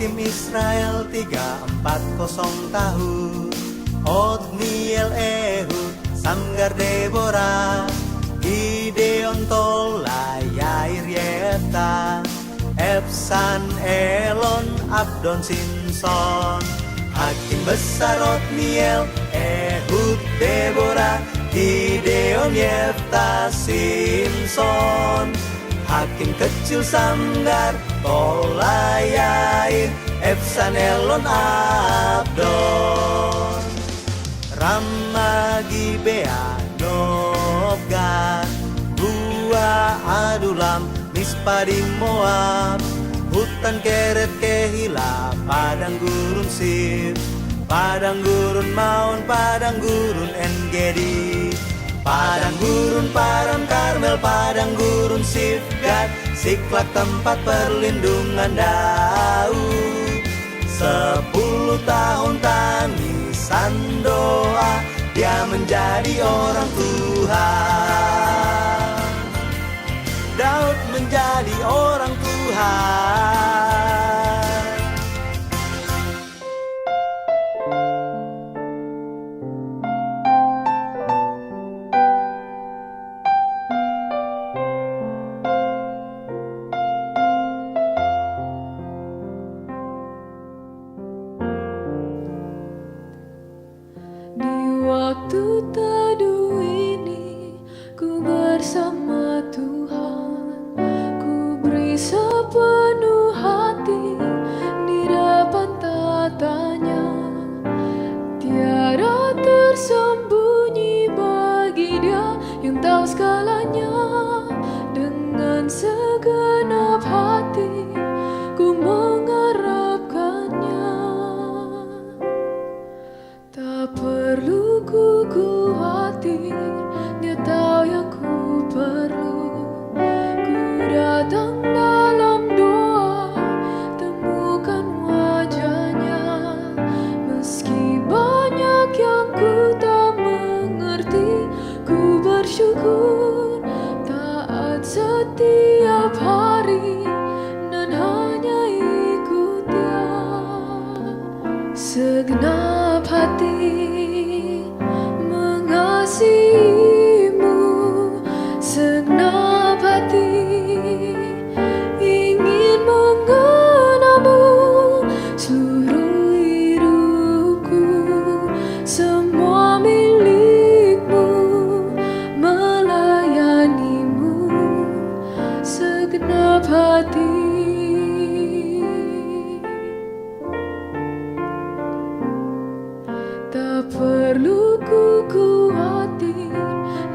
Hakim Israel 340 tahun. Otniel, Ehud, Samgar, Deborah, Gideon, Tola, Yair, Yefta, Ebsan, Elon, Abdon, Simson. Hakim besar Otniel, Ehud, Deborah, Gideon, Yefta, Simson. Hakim kecil Samgar, Tola, Yair, Ebsan, Elon, Abdon. Rama, Gibea, Nobgat, Gua, Adulam, Mispa di Moab, hutan Keret, Kehila, padang gurun Sif, padang gurun Maon, padang gurun Engedi, padang gurun Paran, Karmel, padang gurun Sifgat, Siklak tempat perlindungan Daud. 10 tahun tangisan doa, dia menjadi orang Tuhan. Daud menjadi orang Tuhan. Waktu teduh ini ku bersama Tuhan, ku beri sepenuh hati di depan tatanya. Tiada tersembunyi bagi Dia yang tahu segalanya. Dengan segenap hati ku mengharapkannya. Tak perlu ku khawatir, Dia tahu yang ku perlu. Ku datang dalam doa, temukan wajahnya. Meski banyak yang ku tak mengerti, ku bersyukur. Taat setiap hari dan hanya ikut Dia. Segenap hati mengasihimu, segenap hati ingin mengenalmu. Seluruh hidupku semua milikmu, melayanimu segenap hati. Tak perlu ku khawatir,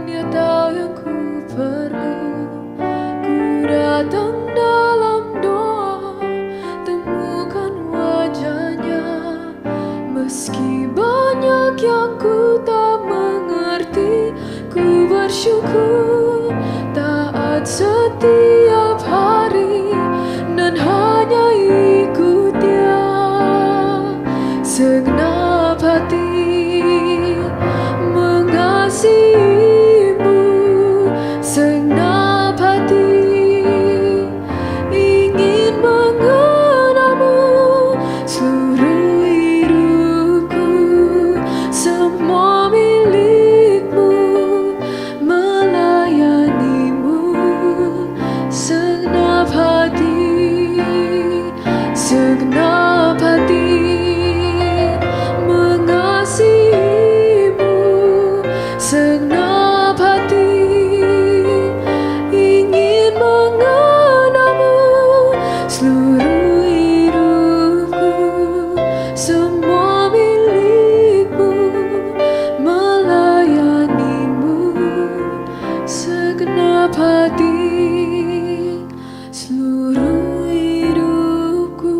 Dia tahu yang ku perlu. Ku datang dalam doa, temukan wajahnya. Meski banyak yang ku tak mengerti, ku bersyukur. Taat setiap hari dan hanya ikut Dia. Segenap hati mengasihimu, segenap hati ingin mengenalmu. Seluruh hidupku semua milikmu, melayanimu segenap hati, segenap hati. Segenap hati ingin mengenalmu. Seluruh hidupku semua milikmu, melayanimu segenap hati. Seluruh hidupku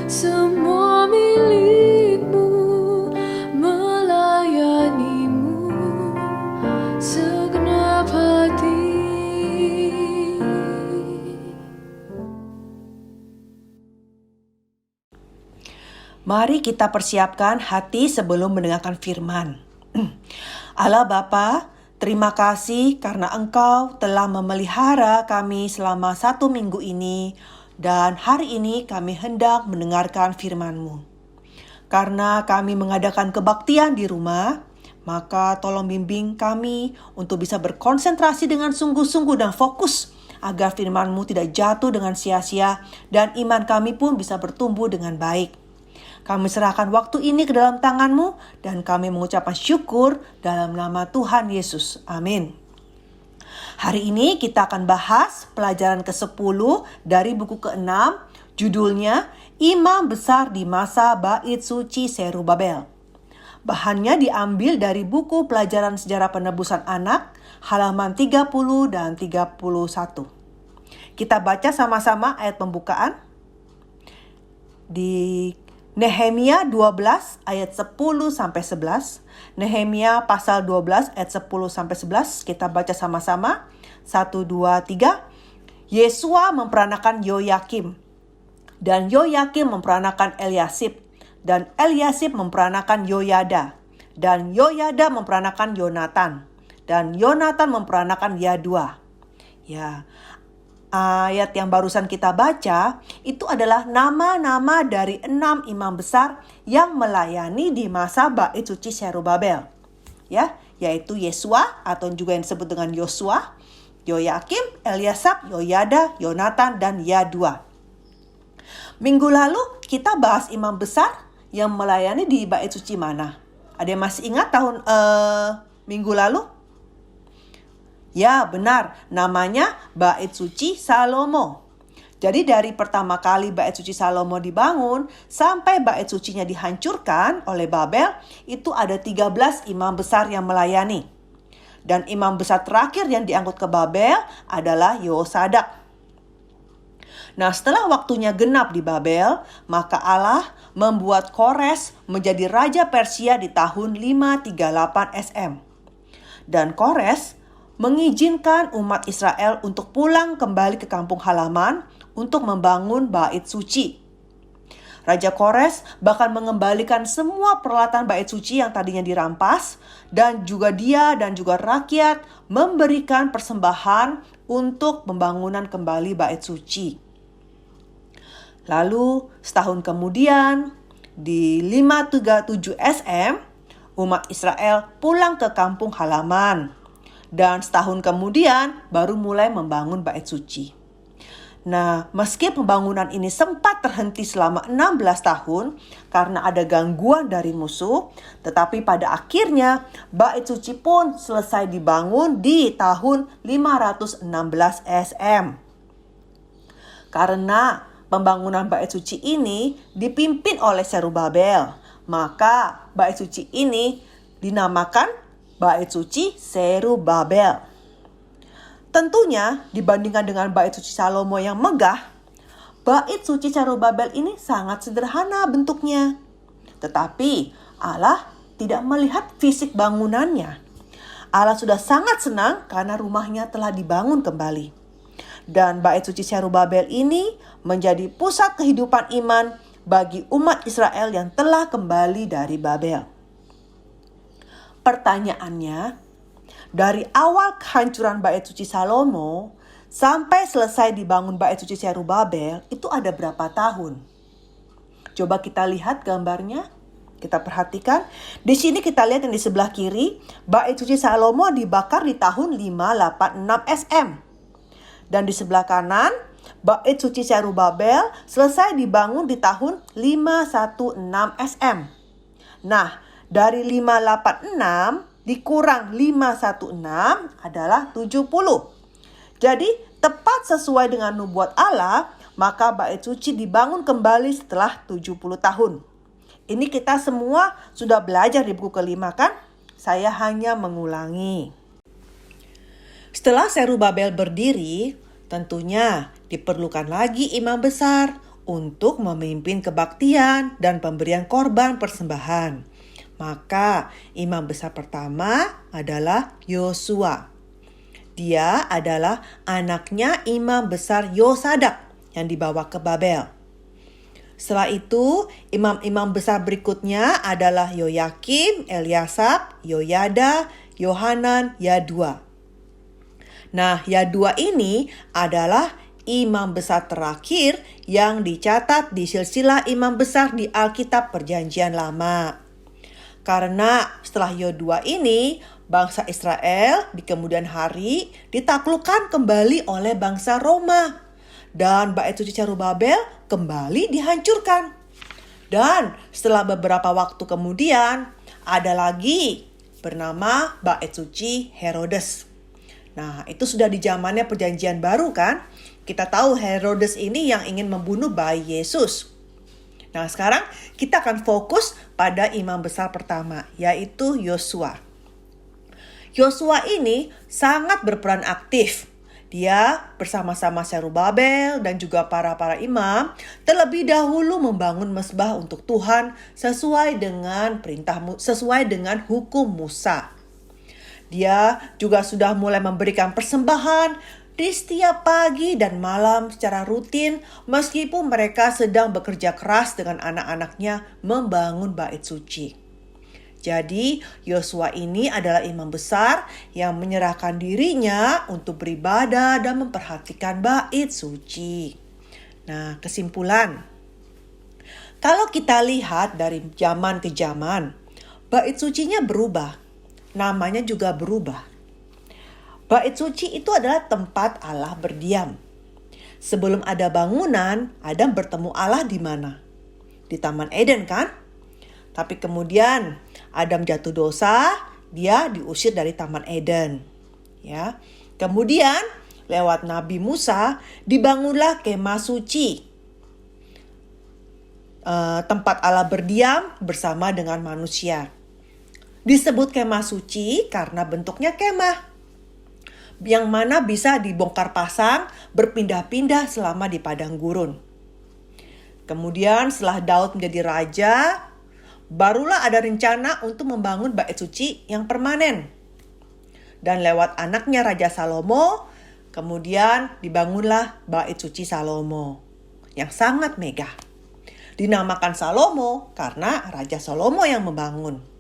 semua milikmu, melayanimu segenap hati. Mari kita persiapkan hati sebelum mendengarkan firman. Allah Bapa, terima kasih karena Engkau telah memelihara kami selama 1 minggu ini. Dan hari ini kami hendak mendengarkan firman-Mu. Karena kami mengadakan kebaktian di rumah, maka tolong bimbing kami untuk bisa berkonsentrasi dengan sungguh-sungguh dan fokus agar firman-Mu tidak jatuh dengan sia-sia dan iman kami pun bisa bertumbuh dengan baik. Kami serahkan waktu ini ke dalam tangan-Mu dan kami mengucapkan syukur dalam nama Tuhan Yesus. Amin. Hari ini kita akan bahas pelajaran ke-10 dari buku ke-6, judulnya Imam Besar di Masa Bait Suci Zerubabel. Bahannya diambil dari buku Pelajaran Sejarah Penebusan Anak, halaman 30 dan 31. Kita baca sama-sama ayat pembukaan. Di Nehemia 12 ayat 10 sampai 11. Nehemia pasal 12 ayat 10 sampai 11. Kita baca sama-sama. 1, 2, 3. Yesua memperanakan Yoyakim. Dan Yoyakim memperanakan Eliasib. Dan Eliasib memperanakan Yoyada. Dan Yoyada memperanakan Yonatan. Dan Yonatan memperanakan Yadua. Ya, ayat yang barusan kita baca itu adalah nama-nama dari 6 imam besar yang melayani di masa Bait Suci Zerubabel. Ya, yaitu Yesua atau juga yang disebut dengan Yosua, Yoyakim, Eliasab, Yoyada, Yonatan, dan Yadua. Minggu lalu kita bahas imam besar yang melayani di Bait Suci mana? Ada yang masih ingat tahun minggu lalu? Ya, benar. Namanya Bait Suci Salomo. Jadi dari pertama kali Bait Suci Salomo dibangun sampai Bait Sucinya dihancurkan oleh Babel, itu ada 13 imam besar yang melayani. Dan imam besar terakhir yang diangkut ke Babel adalah Yehosadak. Nah, setelah waktunya genap di Babel, maka Allah membuat Kores menjadi raja Persia di tahun 538 SM. Dan Kores mengizinkan umat Israel untuk pulang kembali ke kampung halaman untuk membangun bait suci. Raja Kores bahkan mengembalikan semua peralatan bait suci yang tadinya dirampas, dan juga dia dan juga rakyat memberikan persembahan untuk pembangunan kembali bait suci. Lalu setahun kemudian di 537 SM, umat Israel pulang ke kampung halaman. Dan setahun kemudian baru mulai membangun bait suci. Nah, meski pembangunan ini sempat terhenti selama 16 tahun karena ada gangguan dari musuh, tetapi pada akhirnya bait suci pun selesai dibangun di tahun 516 SM. Karena pembangunan bait suci ini dipimpin oleh Zerubabel, maka bait suci ini dinamakan Bait Suci Zerubabel. Tentunya dibandingkan dengan Bait Suci Salomo yang megah, Bait Suci Zerubabel ini sangat sederhana bentuknya. Tetapi Allah tidak melihat fisik bangunannya. Allah sudah sangat senang karena rumahnya telah dibangun kembali. Dan Bait Suci Zerubabel ini menjadi pusat kehidupan iman bagi umat Israel yang telah kembali dari Babel. Pertanyaannya, dari awal kehancuran Bait Suci Salomo sampai selesai dibangun Bait Suci Zerubabel itu ada berapa tahun? Coba kita lihat gambarnya. Kita perhatikan. Di sini kita lihat yang di sebelah kiri, Bait Suci Salomo dibakar di tahun 586 SM. Dan di sebelah kanan, Bait Suci Zerubabel selesai dibangun di tahun 516 SM. Nah, dari 586 dikurang 516 adalah 70. Jadi tepat sesuai dengan nubuat Allah, maka bait suci dibangun kembali setelah 70 tahun. Ini kita semua sudah belajar di buku kelima kan? Saya hanya mengulangi. Setelah Zerubabel berdiri, tentunya diperlukan lagi imam besar untuk memimpin kebaktian dan pemberian korban persembahan. Maka imam besar pertama adalah Yosua. Dia adalah anaknya imam besar Yosadak yang dibawa ke Babel. Setelah itu, imam-imam besar berikutnya adalah Yoyakim, Eliasab, Yoyada, Yohanan, Yadua. Nah, Yadua ini adalah imam besar terakhir yang dicatat di silsilah imam besar di Alkitab Perjanjian Lama. Karena setelah Yosua ini, bangsa Israel di kemudian hari ditaklukkan kembali oleh bangsa Roma. Dan bait suci Zerubabel kembali dihancurkan. Dan setelah beberapa waktu kemudian, ada lagi bernama bait suci Herodes. Nah, itu sudah di zamannya Perjanjian Baru kan? Kita tahu Herodes ini yang ingin membunuh bayi Yesus. Nah, sekarang kita akan fokus pada imam besar pertama, yaitu Yosua. Yosua ini sangat berperan aktif. Dia bersama-sama Zerubabel dan juga para imam terlebih dahulu membangun mezbah untuk Tuhan sesuai dengan hukum Musa. Dia juga sudah mulai memberikan persembahan di setiap pagi dan malam secara rutin meskipun mereka sedang bekerja keras dengan anak-anaknya membangun bait suci. Jadi Yosua ini adalah imam besar yang menyerahkan dirinya untuk beribadah dan memperhatikan bait suci. Nah, kesimpulan. Kalau kita lihat dari zaman ke zaman, bait sucinya berubah. Namanya juga berubah. Bait suci itu adalah tempat Allah berdiam. Sebelum ada bangunan, Adam bertemu Allah di mana? Di Taman Eden kan? Tapi kemudian Adam jatuh dosa, dia diusir dari Taman Eden. Ya. Kemudian lewat Nabi Musa dibangunlah kemah suci. Tempat Allah berdiam bersama dengan manusia. Disebut kemah suci karena bentuknya kemah. Yang mana bisa dibongkar pasang, berpindah-pindah selama di padang gurun. Kemudian setelah Daud menjadi raja, barulah ada rencana untuk membangun bait suci yang permanen. Dan lewat anaknya Raja Salomo, kemudian dibangunlah bait suci Salomo yang sangat megah. Dinamakan Salomo karena Raja Salomo yang membangun.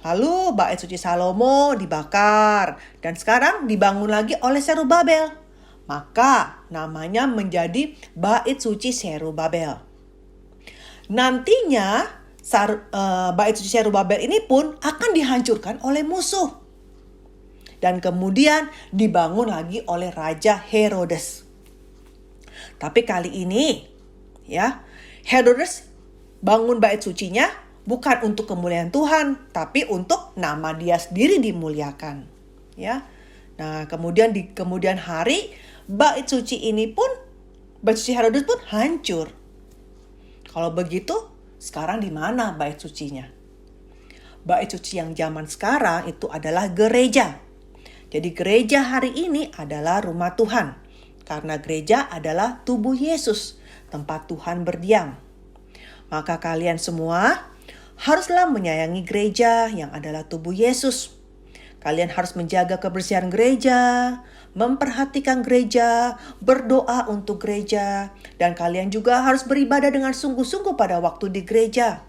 Lalu bait suci Salomo dibakar dan sekarang dibangun lagi oleh Zerubabel. Maka namanya menjadi bait suci Zerubabel. Nantinya bait suci Zerubabel ini pun akan dihancurkan oleh musuh. Dan kemudian dibangun lagi oleh Raja Herodes. Tapi kali ini ya, Herodes bangun bait sucinya bukan untuk kemuliaan Tuhan, tapi untuk nama dia sendiri dimuliakan. Ya. Nah, kemudian di kemudian hari bait suci ini pun, bait suci Herodes pun hancur. Kalau begitu, sekarang di mana bait sucinya? Bait suci yang zaman sekarang itu adalah gereja. Jadi gereja hari ini adalah rumah Tuhan. Karena gereja adalah tubuh Yesus, tempat Tuhan berdiam. Maka kalian semua haruslah menyayangi gereja yang adalah tubuh Yesus. Kalian harus menjaga kebersihan gereja, memperhatikan gereja, berdoa untuk gereja, dan kalian juga harus beribadah dengan sungguh-sungguh pada waktu di gereja.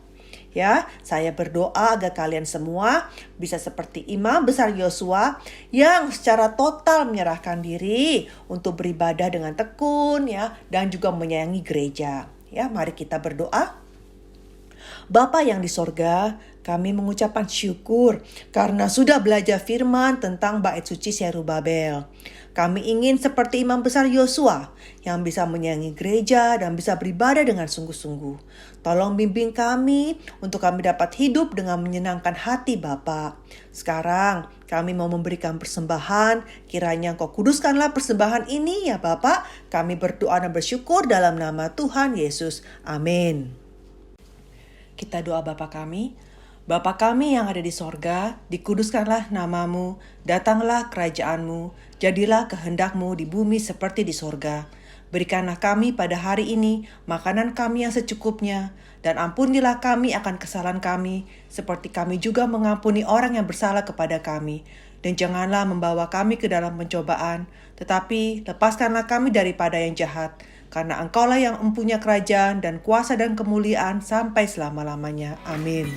Ya, saya berdoa agar kalian semua bisa seperti imam besar Yosua yang secara total menyerahkan diri untuk beribadah dengan tekun ya, dan juga menyayangi gereja. Ya, mari kita berdoa. Bapa yang di sorga, kami mengucapkan syukur karena sudah belajar firman tentang bait suci Zerubabel. Kami ingin seperti imam besar Yosua yang bisa menyayangi gereja dan bisa beribadah dengan sungguh-sungguh. Tolong bimbing kami untuk kami dapat hidup dengan menyenangkan hati Bapa. Sekarang kami mau memberikan persembahan, kiranya Engkau kuduskanlah persembahan ini ya Bapa. Kami berdoa dan bersyukur dalam nama Tuhan Yesus. Amin. Kita doa Bapa kami. Bapa kami yang ada di sorga, dikuduskanlah namamu, datanglah kerajaanmu, jadilah kehendakmu di bumi seperti di sorga. Berikanlah kami pada hari ini makanan kami yang secukupnya, dan ampunilah kami akan kesalahan kami, seperti kami juga mengampuni orang yang bersalah kepada kami. Dan janganlah membawa kami ke dalam pencobaan, tetapi lepaskanlah kami daripada yang jahat. Karena Engkaulah yang mempunyai kerajaan dan kuasa dan kemuliaan sampai selama-lamanya. Amin.